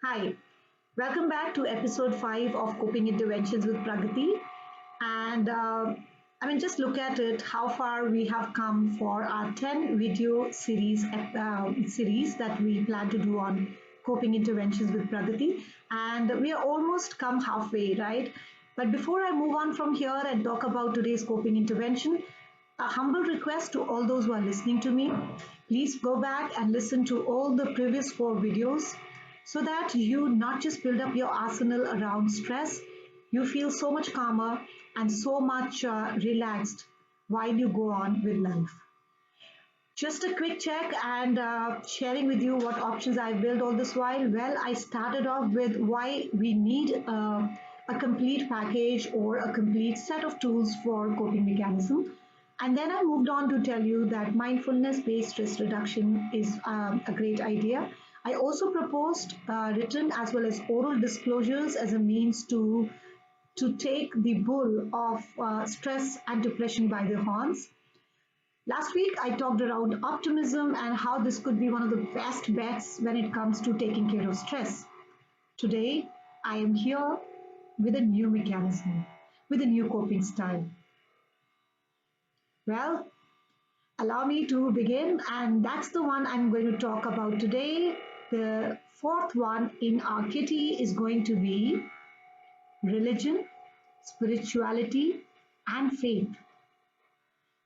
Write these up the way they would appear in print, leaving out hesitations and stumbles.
Hi, welcome back to episode 5 of Coping Interventions with Praggatti. And just look at it how far we have come for our 10 video series that we plan to do on coping interventions with Praggatti. And we are almost come halfway, right? But before I move on from here and talk about today's coping intervention, a humble request to all those who are listening to me. Please go back and listen to all the previous 4 videos so that you not just build up your arsenal around stress, you feel so much calmer and so much relaxed while you go on with life. Just a quick check and sharing with you what options I built all this while. Well, I started off with why we need a complete package or a complete set of tools for coping mechanism. And then I moved on to tell you that mindfulness based stress reduction is a great idea. I also proposed written as well as oral disclosures as a means to take the bull of stress and depression by the horns. Last week, I talked around optimism and how this could be one of the best bets when it comes to taking care of stress. Today, I am here with a new mechanism, with a new coping style. Well, allow me to begin, and that's the one I'm going to talk about today. The fourth one in our kitty is going to be religion, spirituality, and faith.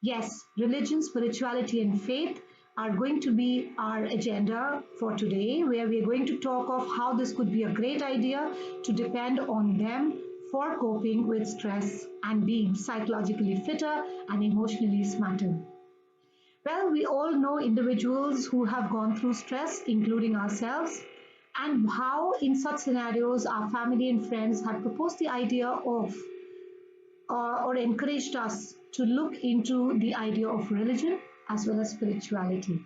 Yes, religion, spirituality, and faith are going to be our agenda for today, where we are going to talk of how this could be a great idea to depend on them for coping with stress and being psychologically fitter and emotionally smarter. Well, we all know individuals who have gone through stress, including ourselves, and how in such scenarios our family and friends have proposed the idea of or encouraged us to look into the idea of religion as well as spirituality.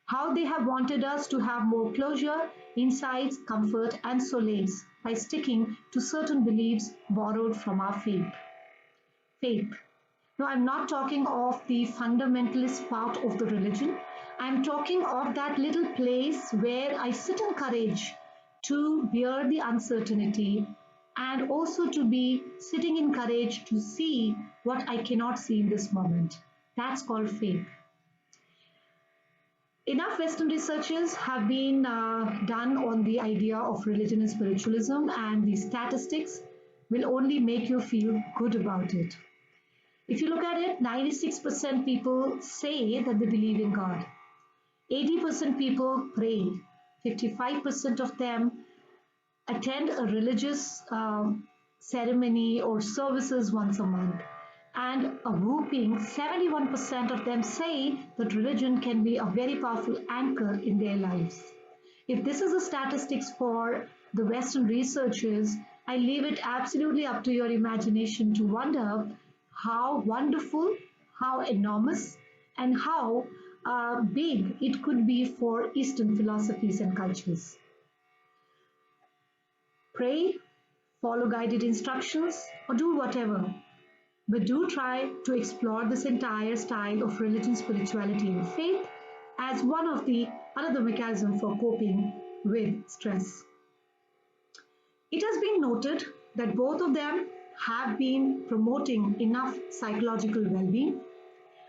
How they have wanted us to have more closure, insights, comfort, and solace by sticking to certain beliefs borrowed from our faith. Faith. No, I'm not talking of the fundamentalist part of the religion. I'm talking of that little place where I sit in courage to bear the uncertainty and also to be sitting in courage to see what I cannot see in this moment. That's called faith. Enough Western researches have been done on the idea of religion and spiritualism, and the statistics will only make you feel good about it. If you look at it, 96% people say that they believe in God. 80% people pray. 55% of them attend a religious ceremony or services once a month. And a whooping 71% of them say that religion can be a very powerful anchor in their lives. If this is the statistics for the Western researchers, I leave it absolutely up to your imagination to wonder how wonderful, how enormous, and how big it could be for Eastern philosophies and cultures. Pray, follow guided instructions, or do whatever. But do try to explore this entire style of religion, spirituality, and faith as one of the another mechanism for coping with stress. It has been noted that both of them have been promoting enough psychological well-being,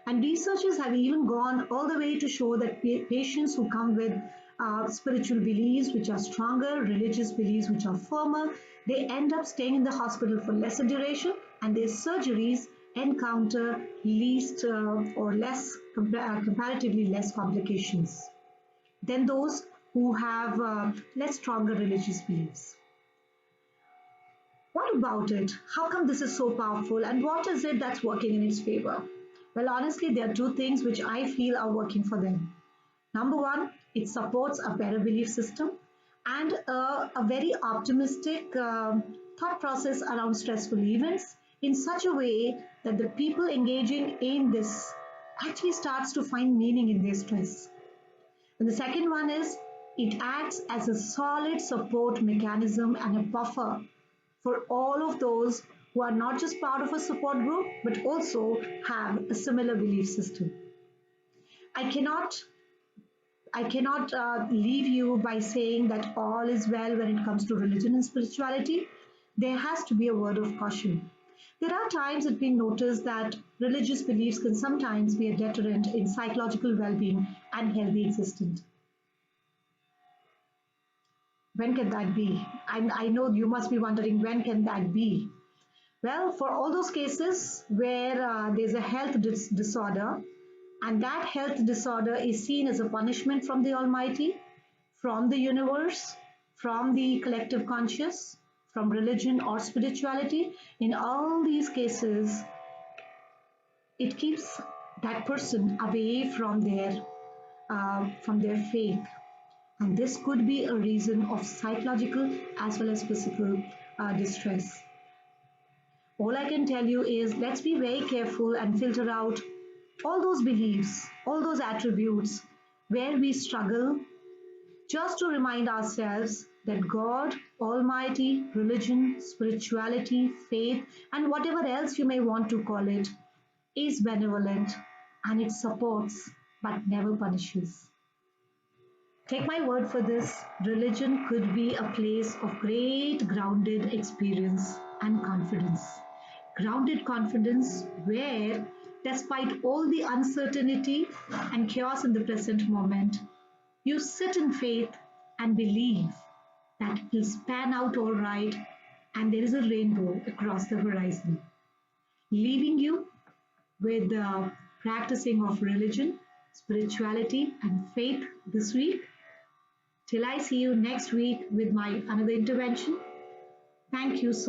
and researchers have even gone all the way to show that patients who come with spiritual beliefs which are stronger, religious beliefs which are firmer, they end up staying in the hospital for lesser duration, and their surgeries encounter least or less comparatively less complications than those who have less stronger religious beliefs. What about it? How come this is so powerful, and what is it that's working in its favor? Well, honestly, there are two things which I feel are working for them. Number one, it supports a better belief system and a very optimistic thought process around stressful events in such a way that the people engaging in this actually starts to find meaning in their stress. And the second one is it acts as a solid support mechanism and a buffer for all of those who are not just part of a support group but also have a similar belief system. I cannot I cannot leave you by saying that all is well when it comes to religion and spirituality. There has to be a word of caution. There are times it being noticed that religious beliefs can sometimes be a deterrent in psychological well being and healthy existence. When can that be? I know you must be wondering when can that be? Well, for all those cases where there's a health disorder, and that health disorder is seen as a punishment from the Almighty, from the universe, from the collective conscious, from religion or spirituality, in all these cases, it keeps that person away from their faith, and this could be a reason of psychological as well as physical distress. All I can tell you is let's be very careful and filter out all those beliefs, all those attributes where we struggle, just to remind ourselves that God, Almighty, religion, spirituality, faith, and whatever else you may want to call it, is benevolent and it supports but never punishes. Take my word for this, religion could be a place of great grounded experience and confidence. Grounded confidence where, despite all the uncertainty and chaos in the present moment, you sit in faith and believe that it will span out all right and there is a rainbow across the horizon. Leaving you with the practicing of religion, spirituality, and faith this week. Till I see you next week with my another intervention. Thank you so much.